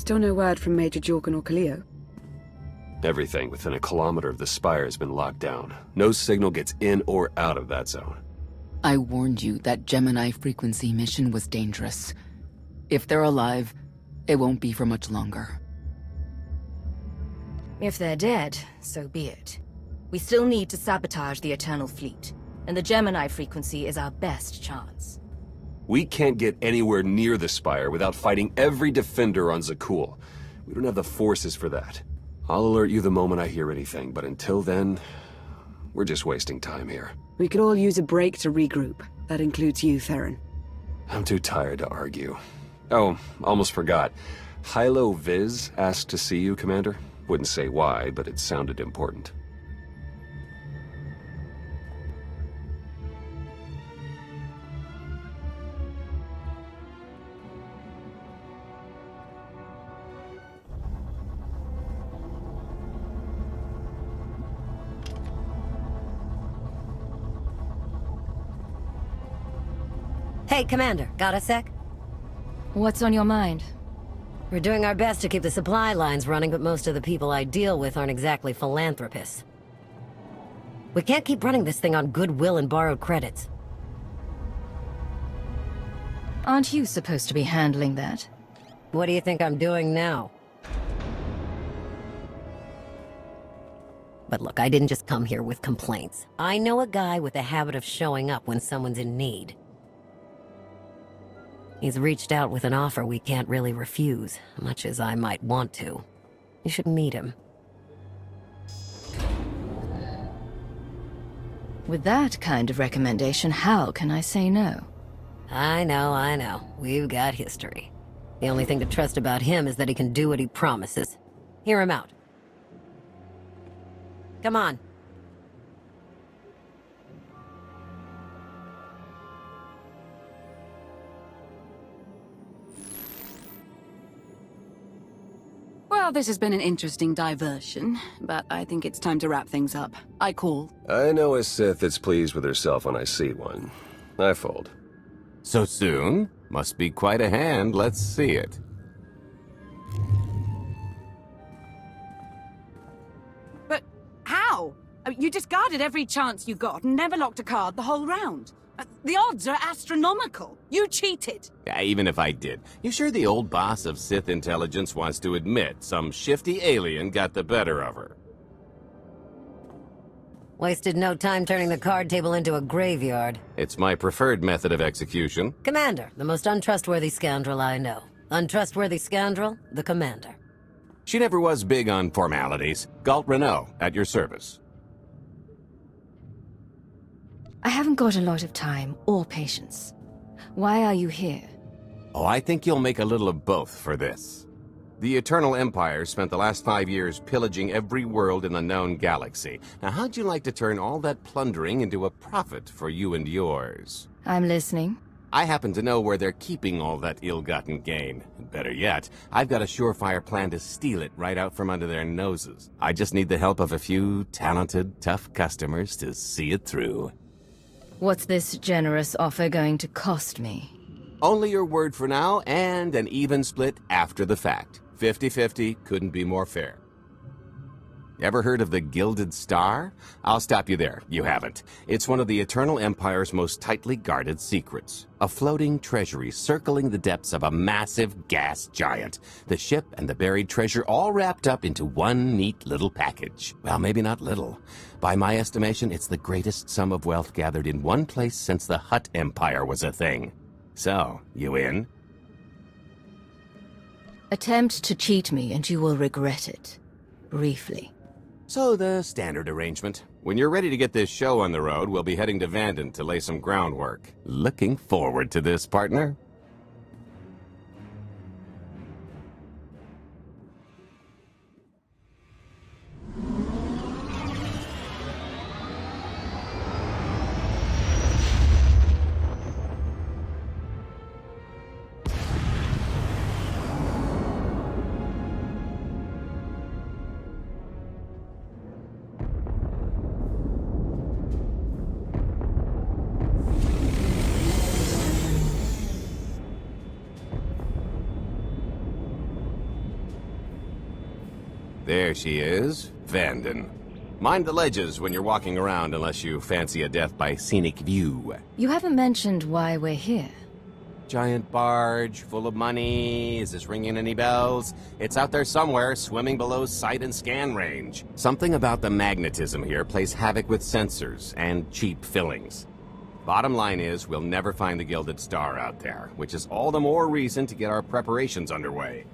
Still no word from Major Jorgen or Kaleo? Everything within a kilometer of the spire has been locked down. No signal gets in or out of that zone. I warned you that Gemini frequency mission was dangerous. If they're alive, it won't be for much longer. If they're dead, so be it. We still need to sabotage the Eternal Fleet, and the Gemini frequency is our best chance. We can't get anywhere near the spire without fighting every defender on Zakul. We don't have the forces for that. I'll alert you the moment I hear anything, but until then, we're just wasting time here. We could all use a break to regroup. That includes you, Theron. I'm too tired to argue. Oh, almost forgot. Hylo Viz asked to see you, Commander. Wouldn't say why, but it sounded important. Hey, Commander, got a sec? What's on your mind? We're doing our best to keep the supply lines running, but most of the people I deal with aren't exactly philanthropists. We can't keep running this thing on goodwill and borrowed credits. Aren't you supposed to be handling that? What do you think I'm doing now? But look, I didn't just come here with complaints. I know a guy with a habit of showing up when someone's in need. He's reached out with an offer we can't really refuse, much as I might want to. You should meet him. With that kind of recommendation, how can I say no? I know. We've got history. The only thing to trust about him is that he can do what he promises. Hear him out. Come on. Well, this has been an interesting diversion, but I think it's time to wrap things up. I call. I know a Sith that's pleased with herself when I see one. I fold. So soon? Must be quite a hand. Let's see it. But how? You discarded every chance you got and never locked a card the whole round. The odds are astronomical. You cheated. Yeah, even if I did. You sure the old boss of Sith intelligence wants to admit some shifty alien got the better of her? Wasted no time turning the card table into a graveyard. It's my preferred method of execution. Commander, the most untrustworthy scoundrel I know. Untrustworthy scoundrel, the Commander. She never was big on formalities. Galt Renault, at your service. I haven't got a lot of time or patience. Why are you here? Oh, I think you'll make a little of both for this. The Eternal Empire spent the last 5 years pillaging every world in the known galaxy. Now, how'd you like to turn all that plundering into a profit for you and yours? I'm listening. I happen to know where they're keeping all that ill-gotten gain. And better yet, I've got a surefire plan to steal it right out from under their noses. I just need the help of a few talented, tough customers to see it through. What's this generous offer going to cost me? Only your word for now, and an even split after the fact. 50-50 couldn't be more fair. Ever heard of the Gilded Star? I'll stop you there. You haven't. It's one of the Eternal Empire's most tightly guarded secrets. A floating treasury circling the depths of a massive gas giant. The ship and the buried treasure all wrapped up into one neat little package. Well, maybe not little. By my estimation, it's the greatest sum of wealth gathered in one place since the Hutt Empire was a thing. So, you in? Attempt to cheat me and you will regret it. Briefly. So the standard arrangement. When you're ready to get this show on the road, we'll be heading to Vanden to lay some groundwork. Looking forward to this, partner. There she is, Vanden. Mind the ledges when you're walking around unless you fancy a death by scenic view. You haven't mentioned why we're here. Giant barge, full of money. Is this ringing any bells? It's out there somewhere, swimming below sight and scan range. Something about the magnetism here plays havoc with sensors and cheap fillings. Bottom line is, we'll never find the Gilded Star out there, which is all the more reason to get our preparations underway.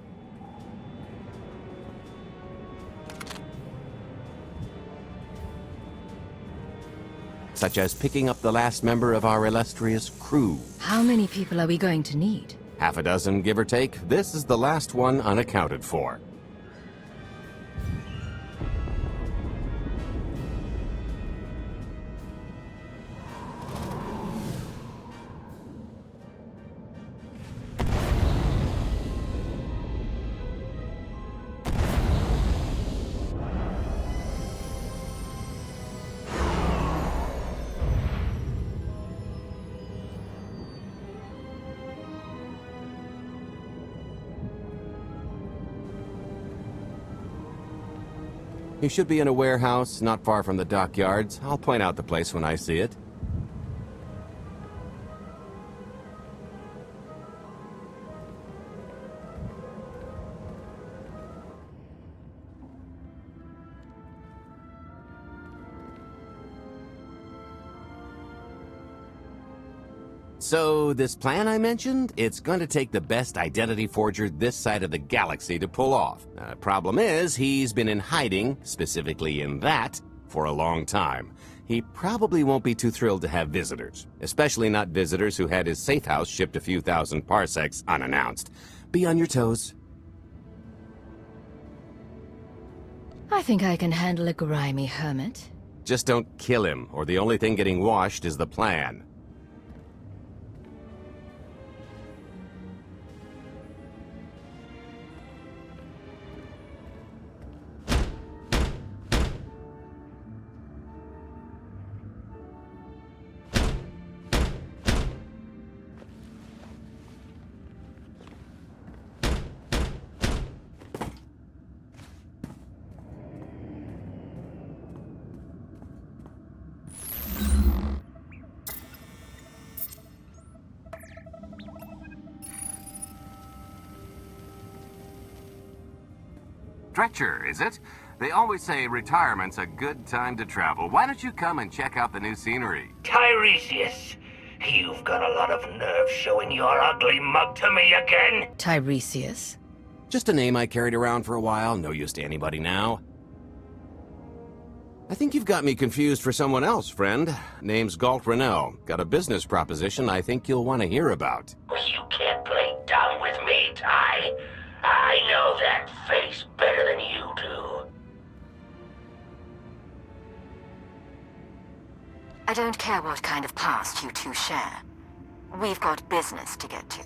Such as picking up the last member of our illustrious crew. How many people are we going to need? Half a dozen, give or take. This is the last one unaccounted for. You should be in a warehouse, not far from the dockyards. I'll point out the place when I see it. So, this plan I mentioned, it's going to take the best identity forger this side of the galaxy to pull off. Problem is, he's been in hiding, specifically in that, for a long time. He probably won't be too thrilled to have visitors, especially not visitors who had his safe house shipped a few thousand parsecs unannounced. Be on your toes. I think I can handle a grimy hermit. Just don't kill him, or the only thing getting washed is the plan. Dretcher, is it? They always say retirement's a good time to travel. Why don't you come and check out the new scenery? Tiresias, you've got a lot of nerve showing your ugly mug to me again. Tiresias? Just a name I carried around for a while, no use to anybody now. I think you've got me confused for someone else, friend. Name's Galt Renell. Got a business proposition I think you'll want to hear about. You can't play dumb with me, Ty. I know that face better than you do. I don't care what kind of past you two share. We've got business to get to.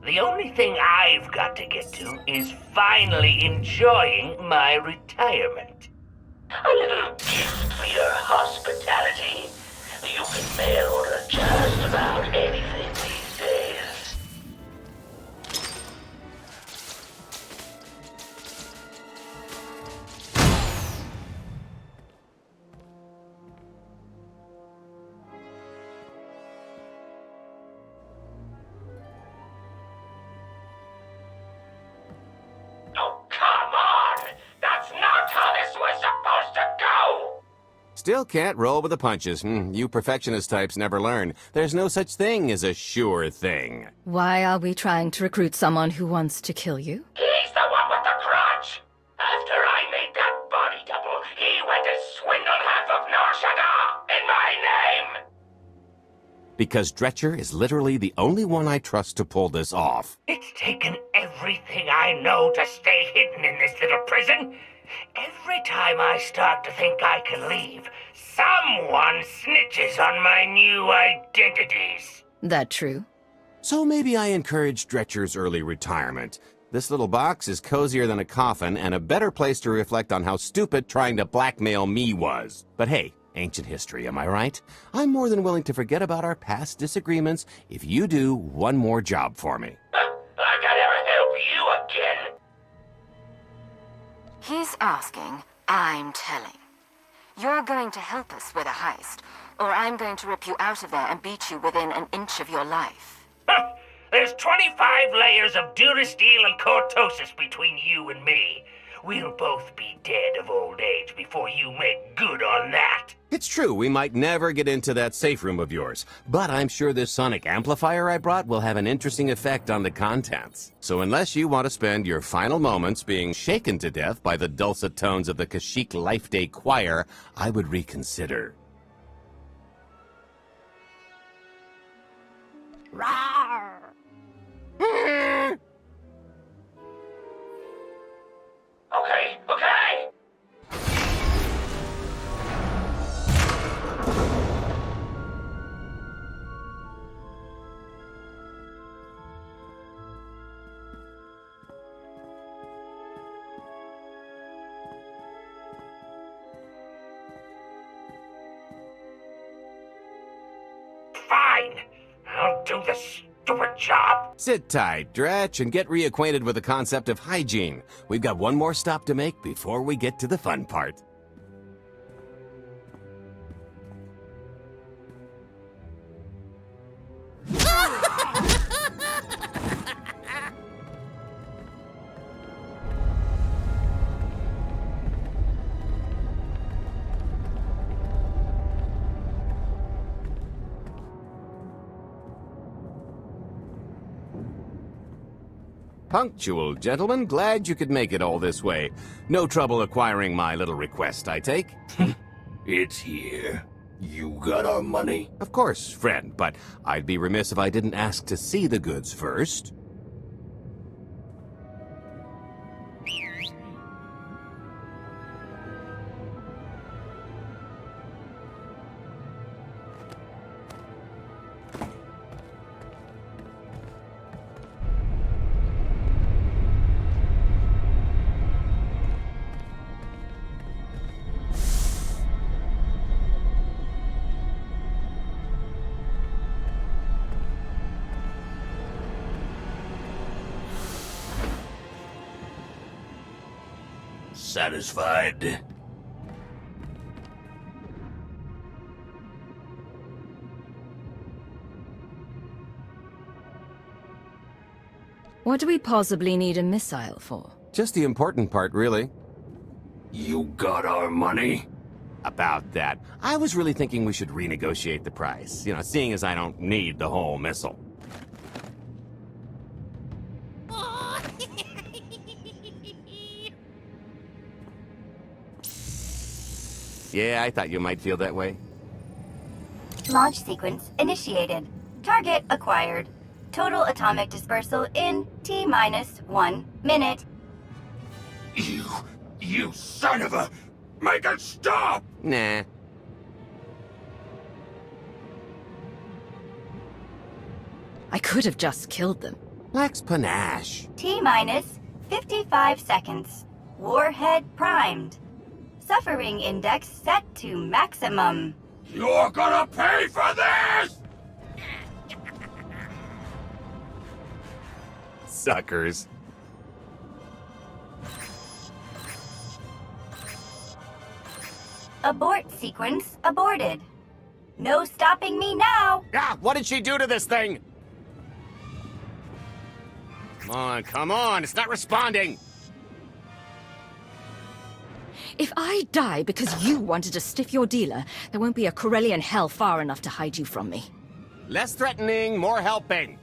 The only thing I've got to get to is finally enjoying my retirement. A little gift for your hospitality. You can mail order just about anything these days. Still can't roll with the punches. You perfectionist types never learn. There's no such thing as a sure thing. Why are we trying to recruit someone who wants to kill you? He's the one with the crutch. After I made that body double, he went and swindled half of Nar Shaddaa in my name. Because Dretcher is literally the only one I trust to pull this off. It's taken everything I know to stay hidden in this little prison. Every time I start to think I can leave, someone snitches on my new identities. That true? So maybe I encourage Dretcher's early retirement. This little box is cozier than a coffin and a better place to reflect on how stupid trying to blackmail me was. But hey, ancient history, am I right? I'm more than willing to forget about our past disagreements if you do one more job for me. I gotta help you again. He's asking, I'm telling. You're going to help us with a heist, or I'm going to rip you out of there and beat you within an inch of your life. There's 25 layers of durasteel and cortosis between you and me. We'll both be dead of old age before you make good on that. It's true, we might never get into that safe room of yours, but I'm sure this sonic amplifier I brought will have an interesting effect on the contents. So unless you want to spend your final moments being shaken to death by the dulcet tones of the Kashyyyk Life Day Choir, I would reconsider. Rawr. Okay. Fine. I'll do the stupid job. Sit tight, Dretch, and get reacquainted with the concept of hygiene. We've got one more stop to make before we get to the fun part. Punctual, gentlemen. Glad you could make it all this way. No trouble acquiring my little request, I take? It's here. You got our money? Of course, friend, but I'd be remiss if I didn't ask to see the goods first. Satisfied? What do we possibly need a missile for? Just the important part, really. You got our money? About that, I was really thinking we should renegotiate the price. You know, seeing as I don't need the whole missile. Yeah, I thought you might feel that way. Launch sequence initiated. Target acquired. Total atomic dispersal in T-1 minute. You son of a... Make it stop! Nah. I could have just killed them. Lex panache. T-minus 55 seconds. Warhead primed. Suffering index set to maximum. You're gonna pay for this! Suckers. Abort sequence aborted. No stopping me now! Ah, what did she do to this thing? Come on, it's not responding! If I die because you wanted to stiff your dealer, there won't be a Corellian hell far enough to hide you from me. Less threatening, more helping.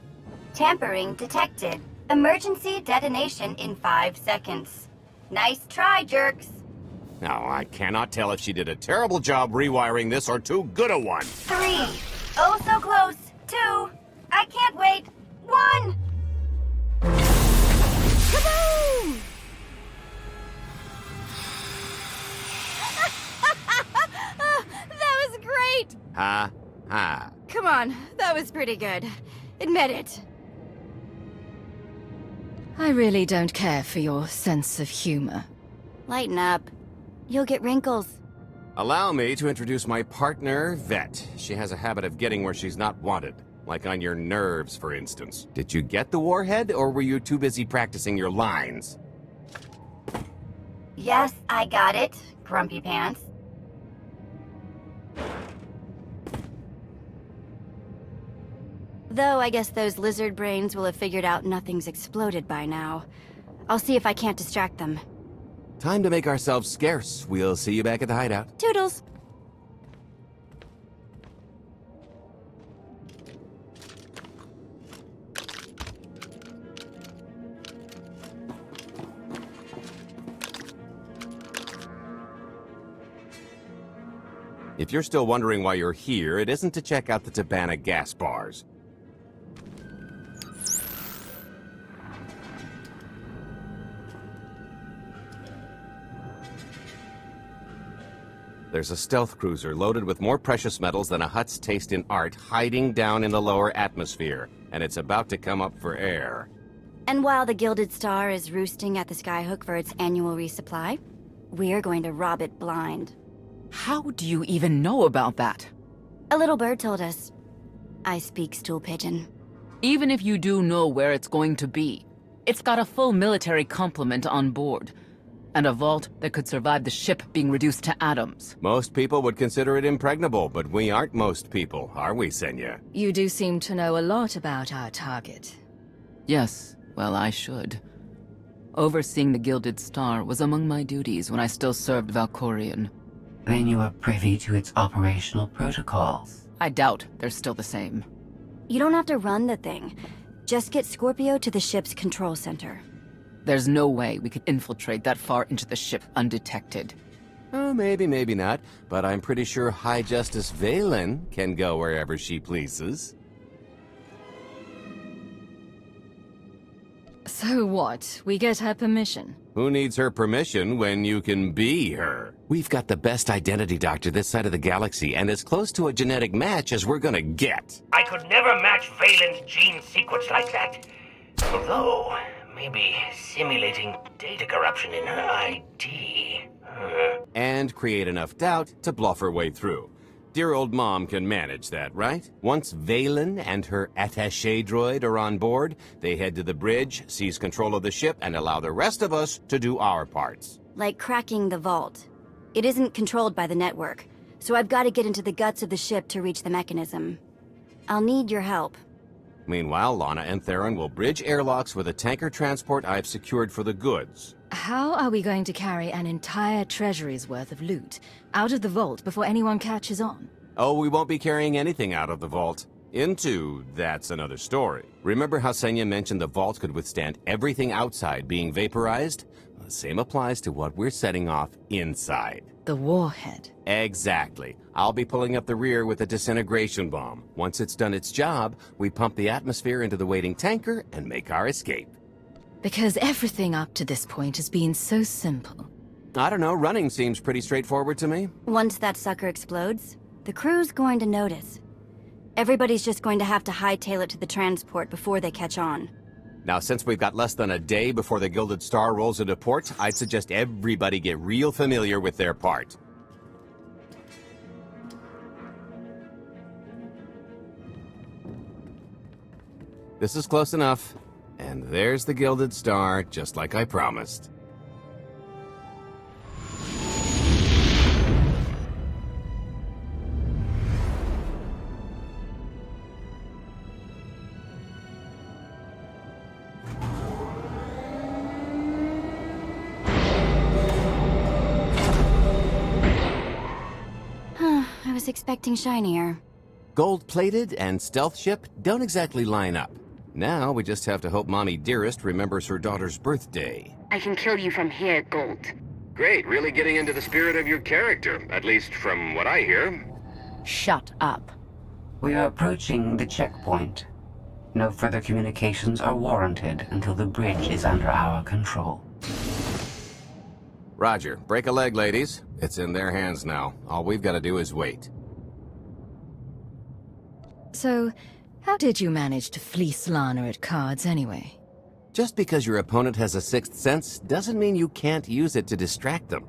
Tampering detected. Emergency detonation in 5 seconds. Nice try, jerks. No, I cannot tell if she did a terrible job rewiring this or too good a one. 3. Oh, so close. 2. I can't wait. 1. Kaboom! That was great! Ha, ha. Come on, that was pretty good. Admit it. I really don't care for your sense of humor. Lighten up. You'll get wrinkles. Allow me to introduce my partner, Vet. She has a habit of getting where she's not wanted. Like on your nerves, for instance. Did you get the warhead, or were you too busy practicing your lines? Yes, I got it, Grumpy Pants. Though I guess those lizard brains will have figured out nothing's exploded by now. I'll see if I can't distract them. Time to make ourselves scarce. We'll see you back at the hideout. Toodles! If you're still wondering why you're here, it isn't to check out the Tabana gas bars. There's a stealth cruiser loaded with more precious metals than a Hutt's taste in art hiding down in the lower atmosphere, and it's about to come up for air. And while the Gilded Star is roosting at the Skyhook for its annual resupply, we're going to rob it blind. How do you even know about that? A little bird told us. I speak stool pigeon. Even if you do know where it's going to be, it's got a full military complement on board, and a vault that could survive the ship being reduced to atoms. Most people would consider it impregnable, but we aren't most people, are we, Senya? You do seem to know a lot about our target. Yes, well, I should. Overseeing the Gilded Star was among my duties when I still served Valkorion. Then you are privy to its operational protocols. I doubt they're still the same. You don't have to run the thing. Just get Scorpio to the ship's control center. There's no way we could infiltrate that far into the ship undetected. Oh, maybe, maybe not, but I'm pretty sure High Justice Valen can go wherever she pleases. So what? We get her permission? Who needs her permission when you can be her? We've got the best identity doctor this side of the galaxy, and as close to a genetic match as we're gonna get. I could never match Valen's gene sequence like that. Although, maybe simulating data corruption in her ID. And create enough doubt to bluff her way through. Dear old mom can manage that, right? Once Valen and her attaché droid are on board, they head to the bridge, seize control of the ship, and allow the rest of us to do our parts. Like cracking the vault. It isn't controlled by the network, so I've got to get into the guts of the ship to reach the mechanism. I'll need your help. Meanwhile, Lana and Theron will bridge airlocks with a tanker transport I've secured for the goods. How are we going to carry an entire treasury's worth of loot out of the vault before anyone catches on? Oh, we won't be carrying anything out of the vault. That's another story. Remember how Senya mentioned the vault could withstand everything outside being vaporized? The same applies to what we're setting off inside. The warhead. Exactly. I'll be pulling up the rear with a disintegration bomb. Once it's done its job, we pump the atmosphere into the waiting tanker and make our escape. Because everything up to this point has been so simple. I don't know, running seems pretty straightforward to me. Once that sucker explodes, the crew's going to notice. Everybody's just going to have to hightail it to the transport before they catch on. Now, since we've got less than a day before the Gilded Star rolls into port, I'd suggest everybody get real familiar with their part. This is close enough. And there's the Gilded Star, just like I promised. I was expecting shinier. Gold-plated and stealth ship don't exactly line up. Now we just have to hope Mommy Dearest remembers her daughter's birthday. I can kill you from here, Gold. Great, really getting into the spirit of your character, at least from what I hear. Shut up. We are approaching the checkpoint. No further communications are warranted until the bridge is under our control. Roger. Break a leg, ladies. It's in their hands now. All we've got to do is wait. So, how did you manage to fleece Lana at cards anyway? Just because your opponent has a sixth sense doesn't mean you can't use it to distract them.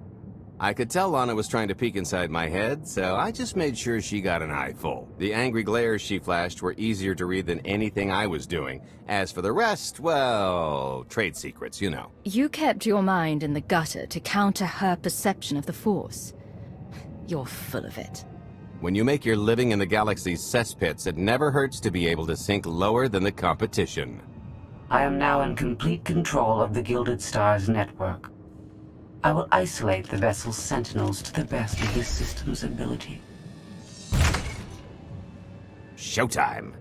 I could tell Lana was trying to peek inside my head, so I just made sure she got an eyeful. The angry glares she flashed were easier to read than anything I was doing. As for the rest, well, trade secrets, you know. You kept your mind in the gutter to counter her perception of the Force. You're full of it. When you make your living in the galaxy's cesspits, it never hurts to be able to sink lower than the competition. I am now in complete control of the Gilded Stars network. I will isolate the vessel's sentinels to the best of this system's ability. Showtime!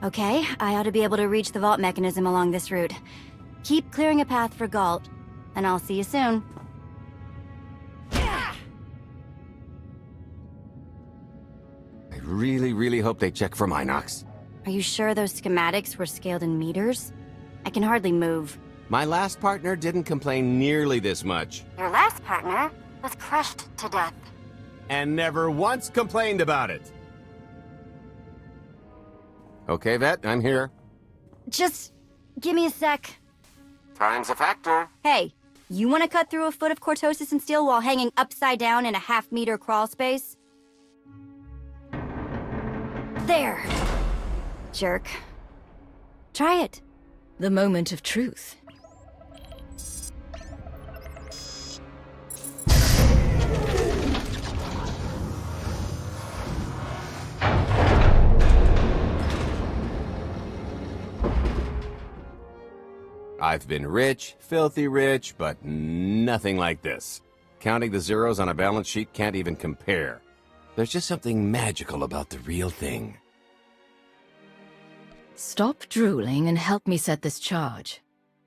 Okay, I ought to be able to reach the vault mechanism along this route. Keep clearing a path for Galt, and I'll see you soon. I really hope they check for Minox. Are you sure those schematics were scaled in meters? I can hardly move. My last partner didn't complain nearly this much. Your last partner was crushed to death. And never once complained about it. Okay, Vet, I'm here. Just give me a sec. Time's a factor. Hey, you want to cut through a foot of cortosis and steel while hanging upside down in a half-meter crawl space? There. Jerk. Try it. The moment of truth. I've been rich, filthy rich, but nothing like this. Counting the zeros on a balance sheet can't even compare. There's just something magical about the real thing. Stop drooling and help me set this charge.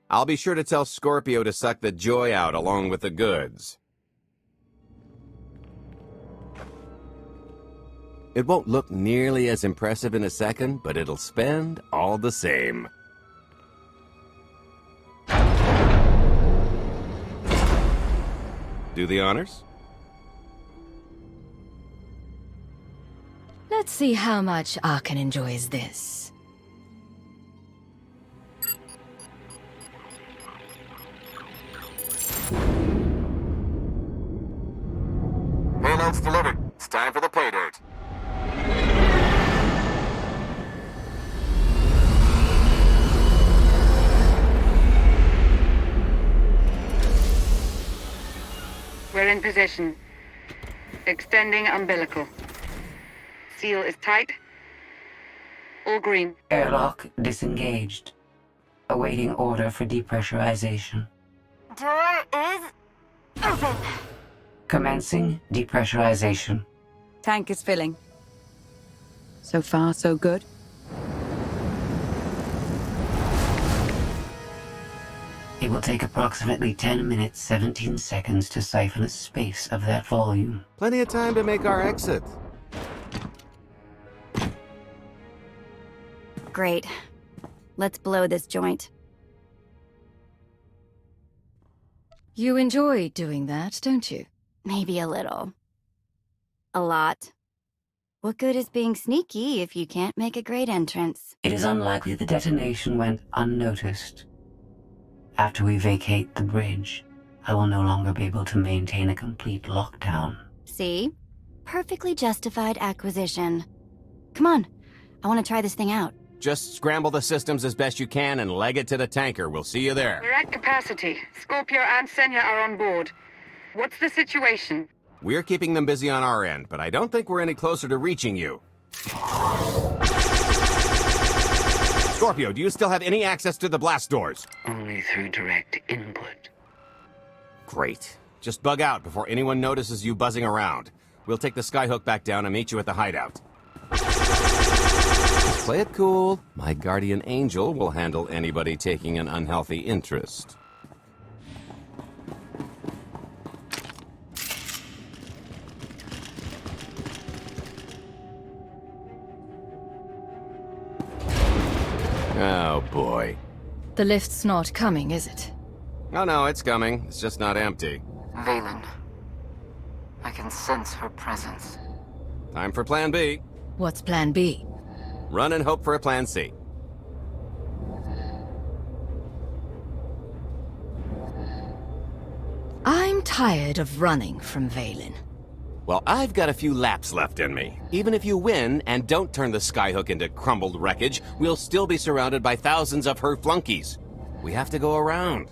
I'll be sure to tell Scorpio to suck the joy out along with the goods. It won't look nearly as impressive in a second, but it'll spend all the same. Do the honors? Let's see how much Arkan enjoys this. Payload's delivered. It's time for the pay dirt. We're in position. Extending umbilical. Seal is tight. All green. Airlock disengaged. Awaiting order for depressurization. Door is open. Commencing depressurization. Tank is filling. So far, so good. It will take approximately 10 minutes, 17 seconds to siphon a space of that volume. Plenty of time to make our exit. Great. Let's blow this joint. You enjoy doing that, don't you? Maybe a little. A lot. What good is being sneaky if you can't make a great entrance? It is unlikely the detonation went unnoticed. After we vacate the bridge, I will no longer be able to maintain a complete lockdown. See? Perfectly justified acquisition. Come on. I want to try this thing out. Just scramble the systems as best you can and leg it to the tanker. We'll see you there. We're at capacity. Scorpio and Senya are on board. What's the situation? We're keeping them busy on our end, but I don't think we're any closer to reaching you. Scorpio, do you still have any access to the blast doors? Only through direct input. Great. Just bug out before anyone notices you buzzing around. We'll take the skyhook back down and meet you at the hideout. Play it cool. My guardian angel will handle anybody taking an unhealthy interest. Oh, boy. The lift's not coming, is it? Oh, no, it's coming. It's just not empty. Valen. I can sense her presence. Time for Plan B. What's Plan B? Run and hope for a Plan C. tired of running from Valen. Well, I've got a few laps left in me. Even if you win and don't turn the Skyhook into crumbled wreckage, we'll still be surrounded by thousands of her flunkies. We have to go around.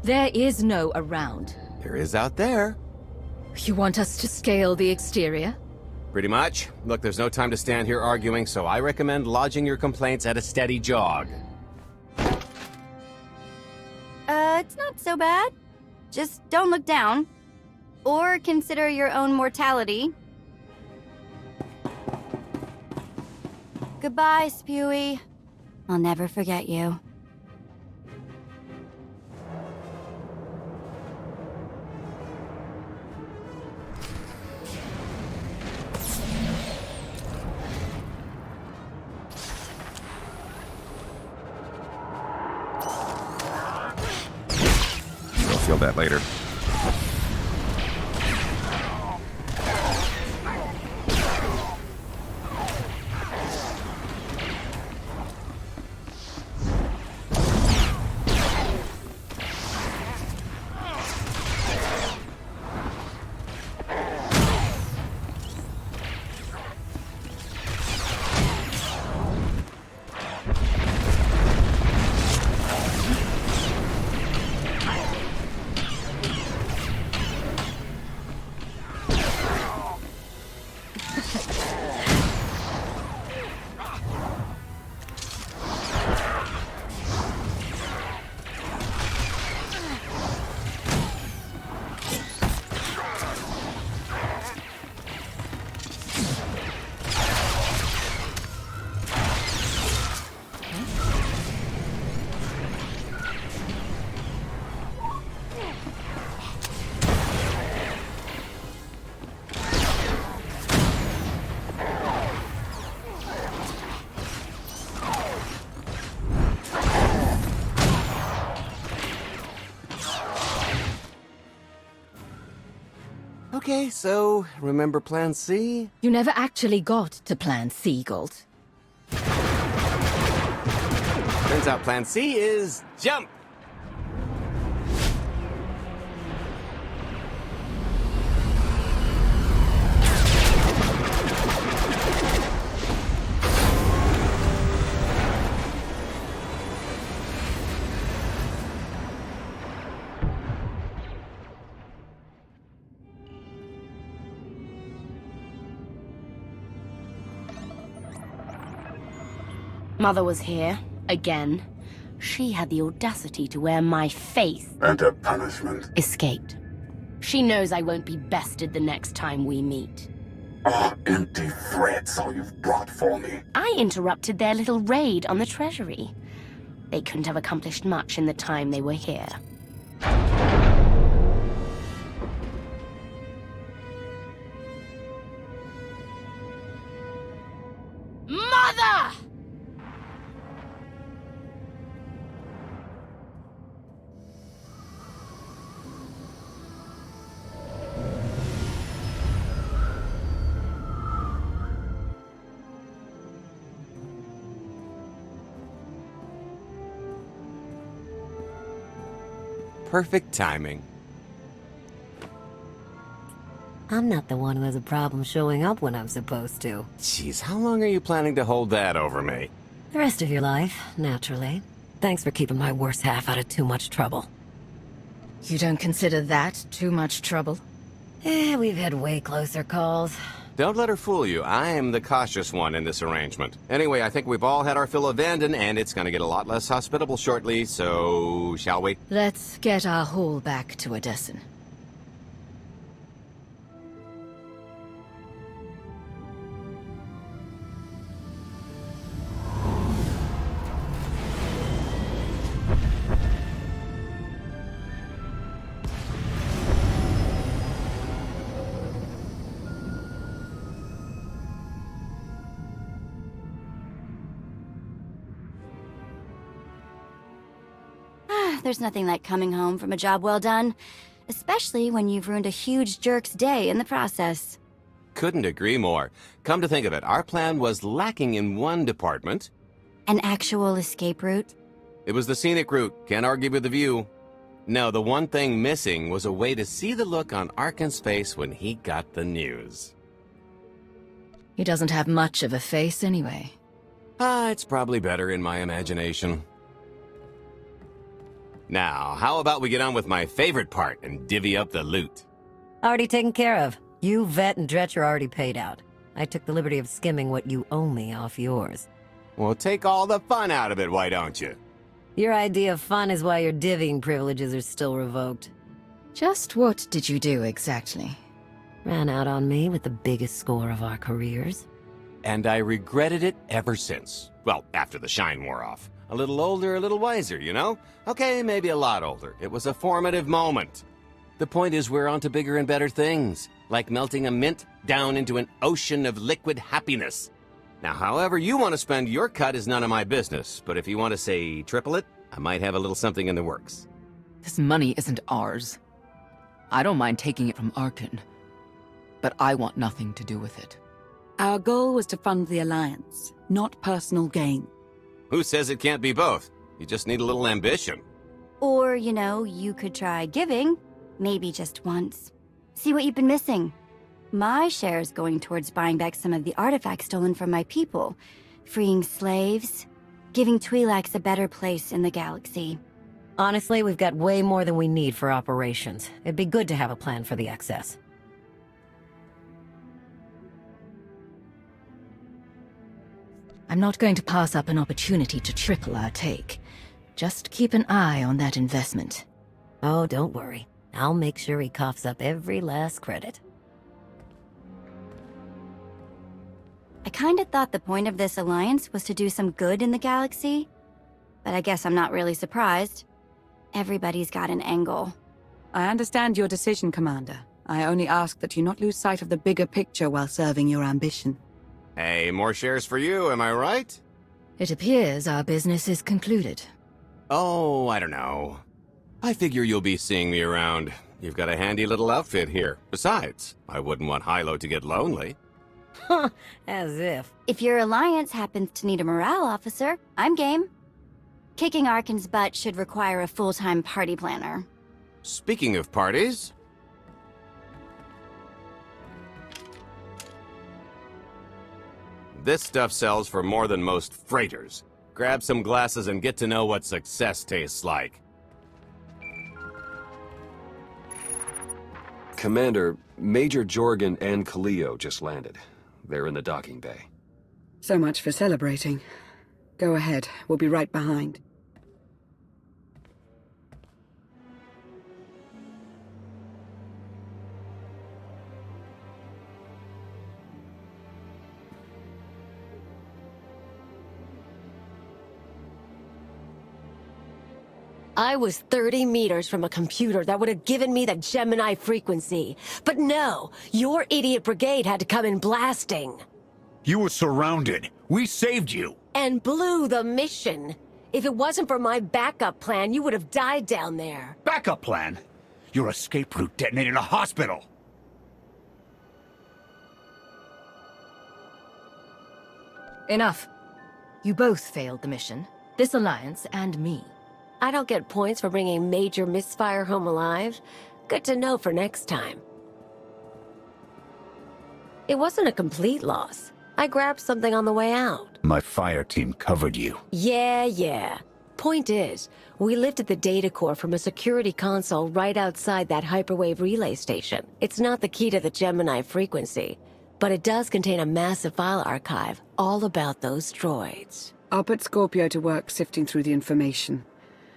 There is no around. There is out there. You want us to scale the exterior? Pretty much. Look, there's no time to stand here arguing, so I recommend lodging your complaints at a steady jog. It's not so bad. Just don't look down. Or consider your own mortality. Goodbye, Spewy. I'll never forget you. You'll feel that later. Okay, so remember Plan C? You never actually got to Plan C, Galt. Turns out Plan C is jump! Mother was here, again. She had the audacity to wear my face. And a punishment. Escaped. She knows I won't be bested the next time we meet. Empty threats all you've brought for me. I interrupted their little raid on the treasury. They couldn't have accomplished much in the time they were here. Mother! Perfect timing. I'm not the one who has a problem showing up when I'm supposed to. Jeez, how long are you planning to hold that over me? The rest of your life, naturally. Thanks for keeping my worse half out of too much trouble. You don't consider that too much trouble? We've had way closer calls. Don't let her fool you. I am the cautious one in this arrangement. Anyway, I think we've all had our fill of Vanden, and it's gonna get a lot less hospitable shortly, so shall we? Let's get our haul back to Odessen. There's nothing like coming home from a job well done, especially when you've ruined a huge jerk's day in the process. Couldn't agree more. Come to think of it, our plan was lacking in one department. An actual escape route? It was the scenic route. Can't argue with the view. No, the one thing missing was a way to see the look on Arkin's face when he got the news. He doesn't have much of a face anyway. It's probably better in my imagination. Now, how about we get on with my favorite part and divvy up the loot? Already taken care of. You, Vet, and Dretch are already paid out. I took the liberty of skimming what you owe me off yours. Well, take all the fun out of it, why don't you? Your idea of fun is why your divvying privileges are still revoked. Just what did you do exactly? Ran out on me with the biggest score of our careers. And I regretted it ever since. Well, after the shine wore off. A little older, a little wiser, you know? Okay, maybe a lot older. It was a formative moment. The point is we're on to bigger and better things, like melting a mint down into an ocean of liquid happiness. Now, however you want to spend your cut is none of my business, but if you want to say triple it, I might have a little something in the works. This money isn't ours. I don't mind taking it from Arkin, but I want nothing to do with it. Our goal was to fund the Alliance, not personal gain. Who says it can't be both? You just need a little ambition. Or, you know, you could try giving. Maybe just once. See what you've been missing. My share is going towards buying back some of the artifacts stolen from my people, freeing slaves, giving Twi'leks a better place in the galaxy. Honestly, we've got way more than we need for operations. It'd be good to have a plan for the excess. I'm not going to pass up an opportunity to triple our take. Just keep an eye on that investment. Oh, don't worry. I'll make sure he coughs up every last credit. I kinda thought the point of this alliance was to do some good in the galaxy, but I guess I'm not really surprised. Everybody's got an angle. I understand your decision, Commander. I only ask that you not lose sight of the bigger picture while serving your ambition. Hey, more shares for you, am I right? It appears our business is concluded. Oh, I don't know. I figure you'll be seeing me around. You've got a handy little outfit here. Besides, I wouldn't want Hilo to get lonely. Huh, as if. If your alliance happens to need a morale officer, I'm game. Kicking Arkin's butt should require a full-time party planner. Speaking of parties... This stuff sells for more than most freighters. Grab some glasses and get to know what success tastes like. Commander, Major Jorgen and Kaleo just landed. They're in the docking bay. So much for celebrating. Go ahead, we'll be right behind. I was 30 meters from a computer that would have given me the Gemini frequency. But no, your idiot brigade had to come in blasting. You were surrounded. We saved you. And blew the mission. If it wasn't for my backup plan, you would have died down there. Backup plan? Your escape route detonated a hospital. Enough. You both failed the mission. This alliance and me. I don't get points for bringing Major Misfire home alive. Good to know for next time. It wasn't a complete loss. I grabbed something on the way out. My fire team covered you. Yeah. Point is, we lifted the data core from a security console right outside that hyperwave relay station. It's not the key to the Gemini frequency, but it does contain a massive file archive all about those droids. I'll put Scorpio to work sifting through the information.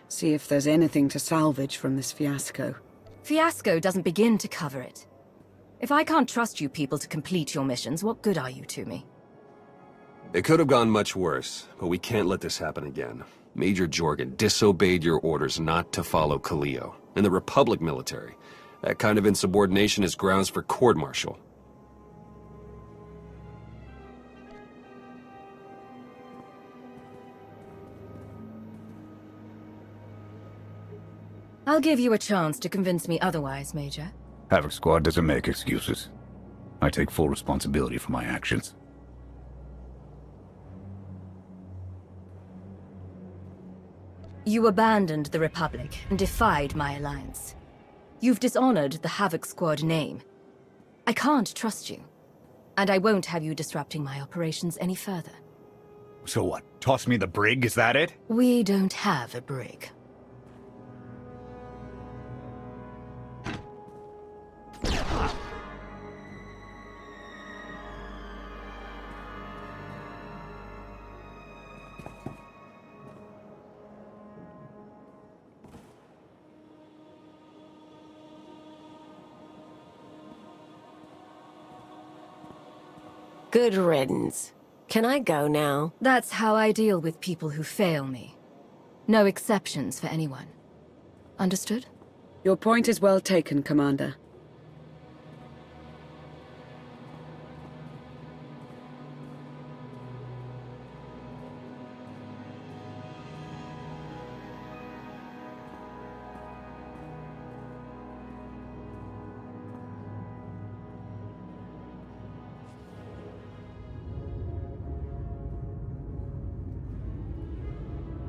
See if there's anything to salvage from this fiasco. Fiasco doesn't begin to cover it. If I can't trust you people to complete your missions, what good are you to me? It could have gone much worse, but we can't let this happen again. Major Jorgen disobeyed your orders not to follow Kaleo. In the Republic military, that kind of insubordination is grounds for court-martial. I'll give you a chance to convince me otherwise, Major. Havoc Squad doesn't make excuses. I take full responsibility for my actions. You abandoned the Republic and defied my alliance. You've dishonored the Havoc Squad name. I can't trust you. And I won't have you disrupting my operations any further. So what? Toss me the brig, is that it? We don't have a brig. Good riddance. Can I go now? That's how I deal with people who fail me. No exceptions for anyone. Understood? Your point is well taken, Commander.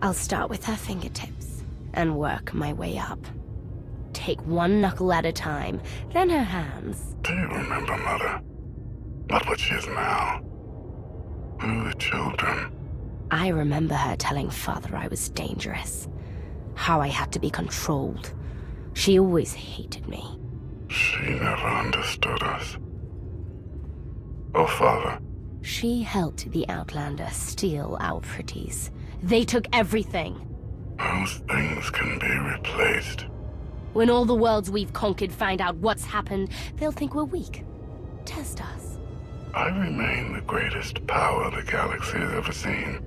I'll start with her fingertips and work my way up. Take one knuckle at a time, then her hands. Do you remember, Mother? Not what she is now. We were children. I remember her telling Father I was dangerous. How I had to be controlled. She always hated me. She never understood us. Oh, Father. She helped the Outlander steal our pretties. They took everything. Those things can be replaced. When all the worlds we've conquered find out what's happened, they'll think we're weak. Test us. I remain the greatest power the galaxy has ever seen.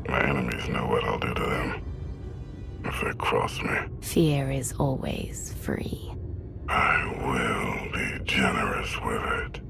My enemies know what I'll do to them if they cross me. Fear is always free. I will be generous with it.